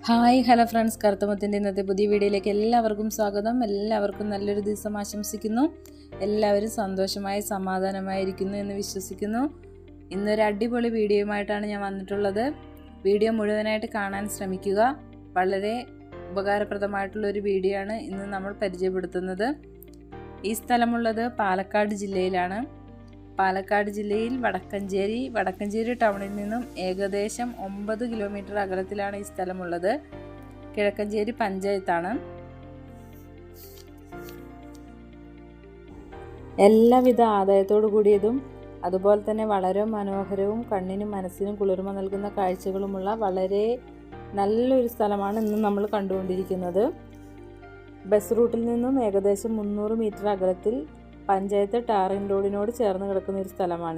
Hi hello friends, കറുത്തമുത്തിൻ്റെ ഇന്നത്തെ പുതിയ വീഡിയോയിലേക്ക് എല്ലാവർക്കും സ്വാഗതം. എല്ലാവർക്കും നല്ലൊരു ദിവസം ആശംസിക്കുന്നു. എല്ലാവരും സന്തോഷമായി സമാധാനമായിരിക്കുന്നു എന്ന് വിശ്വസിക്കുന്നു. ഇന്നൊരു അടിപൊളി വീഡിയോയുമായിട്ടാണ് ഞാൻ വന്നിട്ടുള്ളത്. വീഡിയോ മുഴുവനായിട്ട് കാണാൻ ശ്രമിക്കുക. വളരെ ഉപകാരപ്രദമായിട്ടുള്ളൊരു വീഡിയോ ആണ് ഇന്ന് നമ്മൾ പരിചയപ്പെടുത്തുന്നത്. ഈ സ്ഥലമുള്ളത് പാലക്കാട് ജില്ലയിലാണ്. പാലക്കാട് ജില്ലയിൽ വടക്കഞ്ചേരി ടൗണിൽ നിന്നും ഏകദേശം 9 കിലോമീറ്റർ അകലത്തിലാണ് ഈ സ്ഥലമുള്ളത്. കിഴക്കഞ്ചേരി പഞ്ചായത്താണ്. എല്ലാവിധ ആദായത്തോടു കൂടിയതും അതുപോലെ തന്നെ വളരെ മനോഹരവും കണ്ണിനും മനസ്സിനും കുളിർമ നൽകുന്ന കാഴ്ചകളുമുള്ള വളരെ നല്ലൊരു സ്ഥലമാണ് ഇന്ന് നമ്മൾ കണ്ടുകൊണ്ടിരിക്കുന്നത്. ബസ് റൂട്ടിൽ നിന്നും ഏകദേശം 300 മീറ്റർ അകലത്തിൽ പഞ്ചായത്ത് ടാറിംഗ് റോഡിനോട് ചേർന്ന് കിടക്കുന്ന ഒരു സ്ഥലമാണ്.